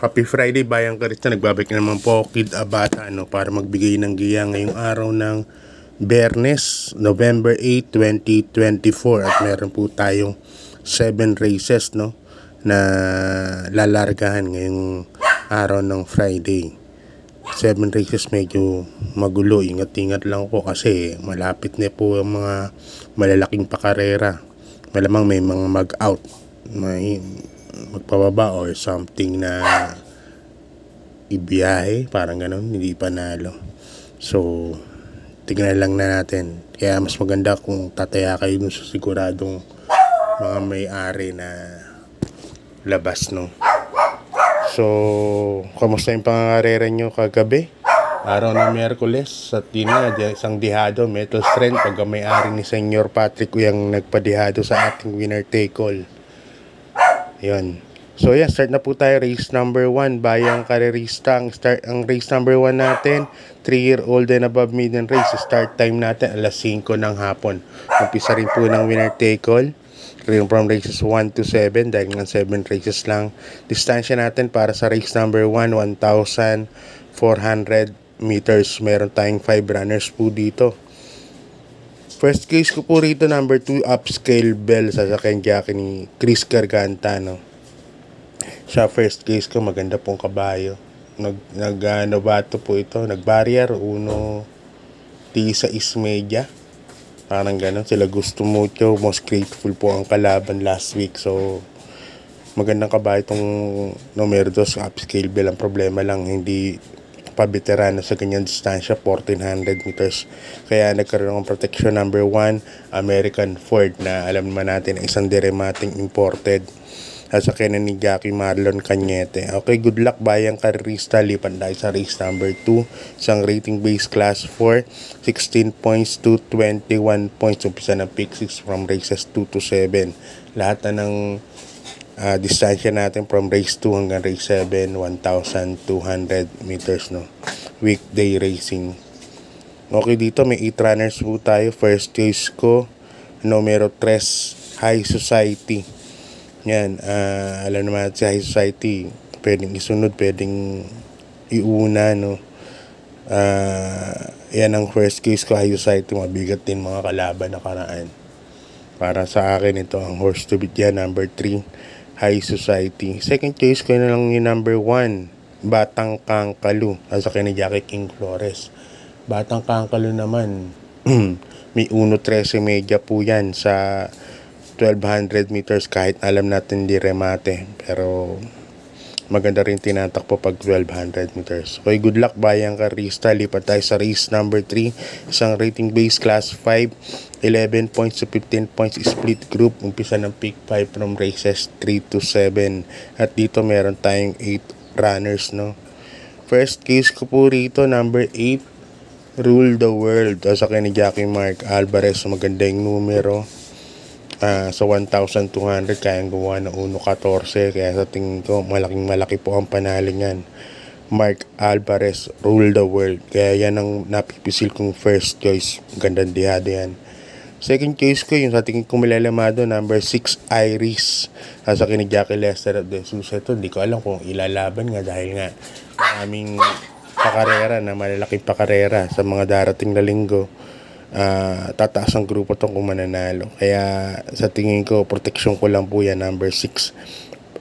Happy Friday, Bayang Karista. Nagbabalik na naman po Kid Abata para magbigay ng giya ngayong araw ng Biyernes, November 8, 2024. At meron po tayong 7 races na lalargahan ngayong araw ng Friday. 7 races medyo magulo. Ingat-ingat lang po kasi malapit na po ang mga malalaking pakarera. Malamang may mga mag-out, may magpababa or something na ibiyahe, parang ganun, hindi panalo. So, tignan lang na natin. Kaya mas maganda kung tataya kayo dun sa siguradong mga may-ari na labas, So, kamusta yung pangangarera nyo kagabi? Araw ng Miyerkules, sa isang dihado, Metal Strength, pagka may-ari ni Senyor Patrick yung nagpadihado sa ating winner take all. Yun. So yan, start na po tayo. Race number 1, Bayang Karerista. Ang race number 1 natin, 3-year-old and above maiden race. Start time natin alas 5 ng hapon. Umpisa rin po ng winner take all from races 1 to 7 dahil ng 7 races lang. Distansya natin para sa race number 1, 1,400 meters. Meron tayong 5 runners po dito. First case ko po rito, number 2, Upscale Bell, sasakyan jockey ni Chris Garganta, Siya first case ko, maganda pong kabayo. Nag-novato po ito, nag-barrier, Tisa Ismedia. Parang gano'n, sila gusto mucho, most grateful po ang kalaban last week. So, magandang kabayo itong numero 2, Upscale Bell. Ang problema lang, hindi pabeterano sa ganyan distansya, 1,400 meters. Kaya nagkaroon ng protection number 1, American Ford, na alam naman natin isang diremating imported. Sasakyan na ni Jackie Marlon Cañete. Okay, good luck Bayang Karerista. Lipan tayo sa race number 2, isang rating base class 4, 16 points to 21 points. Umpisa ng pick 6 from races 2 to 7. Lahat na ng distansya natin from race 2 hanggang race 7, 1,200 meters, weekday racing. Okay, dito may 8 runners po tayo. First case ko, numero 3, High Society. Yan, alam naman si High Society, pwedeng isunod, pwedeng iuna, yan ang first case ko, High Society. Mabigat din mga kalaban na karaan. Para sa akin, ito ang horse to beat yan, number 3, High Society. Second case ko na lang yung number 1, Batang Kangkalu. Sasakyan ni Jackie King Flores. Batang Kangkalu naman, may 1.13 media po yan sa 1,200 meters, kahit alam natin di remate. Pero maganda rin tinatakpo pag 1,200 meters. Okay, good luck Bayang Karista. Lipat tayo sa race number 3, isang rating base class 5, 11 points to 15 points split group. Umpisa ng pick 5 from races 3 to 7. At dito meron tayong 8 runners, First case ko po rito, number 8, Rule the World. Sasakyan ni Jackie Mark Alvarez. Maganda yung numero. Sa 1,200 kayang gumawa ng 1.14. Kaya sa tingin ko malaki po ang panalo niyan. Mark Alvarez, Rule the World. Kaya yan ang napipisil kong first choice. Gandang dihado yan. Second choice ko yung sa tingin ko malalamado, number 6, Iris. Sa ni Jackie Lester of De Sousa. Ito hindi ko alam kung ilalaban nga dahil nga maraming pakarera na malalaking pakarera sa mga darating na linggo. Tataas ang grupo itong kung mananalo. Kaya sa tingin ko, protection ko lang po yan, number 6,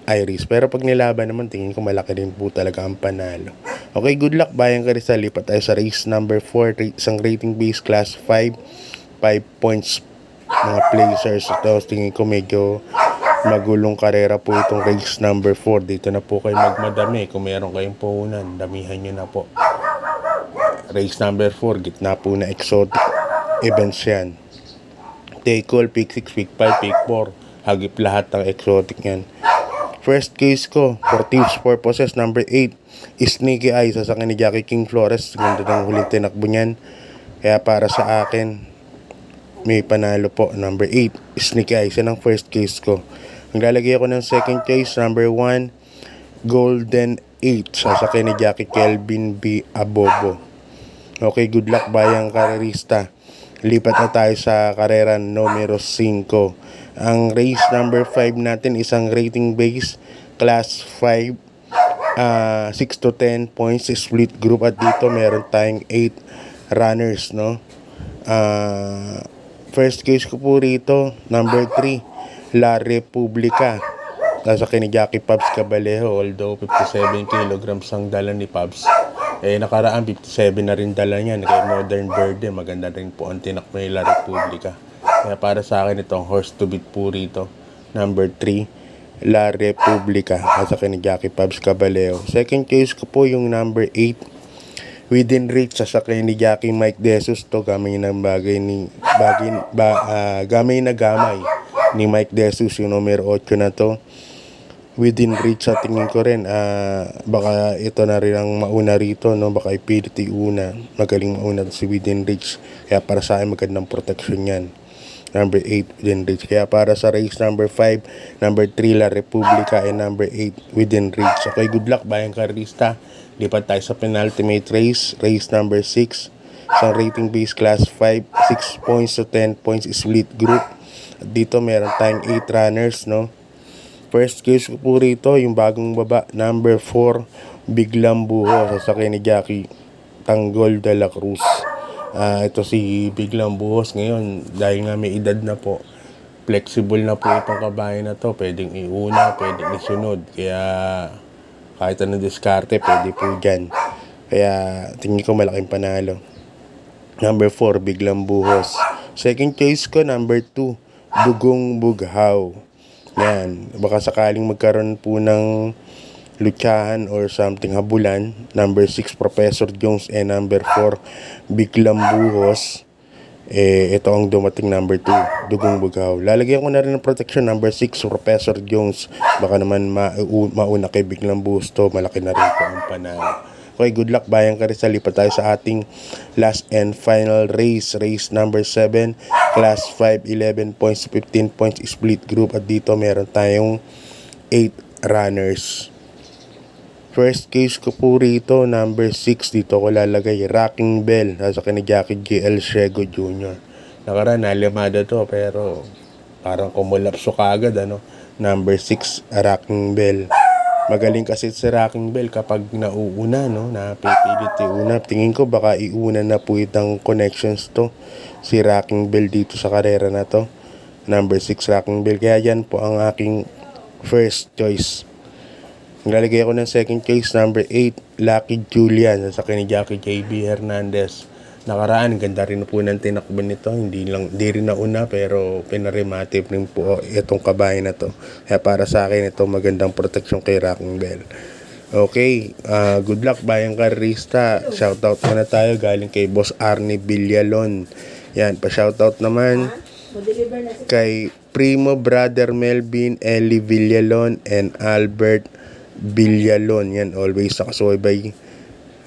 Iris. Pero pag nilaban naman, tingin ko malaki din po talaga ang panalo. Okay, good luck Bayang Karista. Lipat tayo sa race number 4, isang rating base class 5, 5 points mga placers. Ito, tingin ko medyo magulong karera po itong race number 4. Dito na po kayo magmadami. Kung meron kayong puhunan, damihan nyo na po. Race number 4, gitna po na exotic events yan. Take all, pick 6, pick 5, pick 4. Hagip lahat ng exotic yan. First case ko, for tips purposes, number 8, Sneaky Eye. Sasakyan ni Jackie King Flores. Ganda ng huling tinakbo niyan. Kaya para sa akin, may panalo po, number 8, Sneaky Eye. Yan ang first case ko. Naglalagay ako ng second case, number 1, Golden 8. Sasakyan ni Jackie Kelvin B. Abobo. Okay, good luck Bayang Karerista. Lipat na tayo sa karera numero 5. Ang race number 5 natin, isang rating base class 5, 6 to 10 points split group, at dito meron tayong 8 runners, no? First case ko po rito, number 3, La Republica. Nasa kay ni Jackie Pabs Cabalejo, although 57 kilograms ang dala ni Pabs. Nakaraan 57 na rin dala niyan kay Modern Bird. Maganda rin po ang tinakbo ni La Republica. Kaya para sa akin itong horse to beat po rito, number 3, La Republica. Nasa kay ni Jackie Pabs Cabalejo. Second case ko po yung number 8, Within Reach. Sa kay ni Jackie Mike Desus. To gamay na gamay ni Mike Desus, yung numero 8 na to. Within Reach, sa tingin ko rin, baka ito na rin ang mauna rito, no? Baka ipilit una. Magaling mauna si Within Reach. Kaya para sa akin, magandang protection yan. Number 8, Within Reach. Kaya para sa race number 5, number 3, La Republica, and number 8, Within Reach. Okay, good luck, bayang karista. Lipat tayo sa penultimate race. Race number 6. Isang rating base class 5, 6 points to 10 points split group. At dito meron tayong 8 runners, no? First case ko po rito, yung bagong baba, number 4, Biglang Buhos. Sasakay ni Jackie Tanggol de la Cruz. Ito si Biglang Buhos ngayon, dahil nga may edad na po, flexible na po itong kabayo na to. Pwedeng iuna, pwedeng isunod. Kaya kahit anong diskarte, pwede po dyan. Kaya tingin ko malaking panalo. Number 4, Biglang Buhos. Second case ko, number 2, Dugong Bughaw. Yan, baka sakaling magkaroon po ng lutsahan or something, habulan. Number 6, Professor Jones, and number 4, Biglang Buhos. Ito ang dumating, number 2, Dugong Bughaw. Lalagyan ko na rin ng protection, number 6, Professor Jones. Baka naman mauna kay Biglang Buhos to. Malaki na rin po ang panalo. Okay, good luck, bayang karista. Lipat tayo sa ating last and final race. Race number 7, class 5, 11 points, 15 points split group. At dito meron tayong 8 runners. First case ko po rito, number 6. Dito ko lalagay Rocking Bell. Nasa kay ni Jackie G.L. Shego Jr. Nakaraan, nalimada to, pero parang kumulapso kagad, ano? Number 6, Rocking Bell. Magaling kasi si Rocking Bell kapag nauuna, no? Napipilit iuna. Tingin ko baka iuna na po itang connections to, si Rocking Bell dito sa karera na to. Number 6, Rocking Bell. Kaya yan po ang aking first choice. Naglalagay ako ng second choice, number 8, Lucky Julian. Sa ni Jackie J.B. Hernandez. Nakaraan, ganda rin po ng tinakbo nito. Hindi rin nauna, pero pinaremative rin po itong kabayo na to. Kaya para sa akin, ito magandang protection kay Rocking Bell. Okay, good luck, bayang karista. Shoutout muna tayo galing kay Boss Arnie Villalon. Yan, pa-shoutout naman kay Primo Brother Melvin, Ellie Villalon, and Albert Villalon. Yan, always nakasubaybay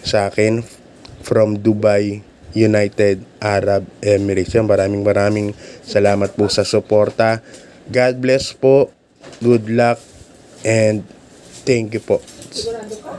sa akin from Dubai, United Arab Emirates. Yan, maraming salamat po sa suporta. God bless po. Good luck and thank you po. Sigurado ka?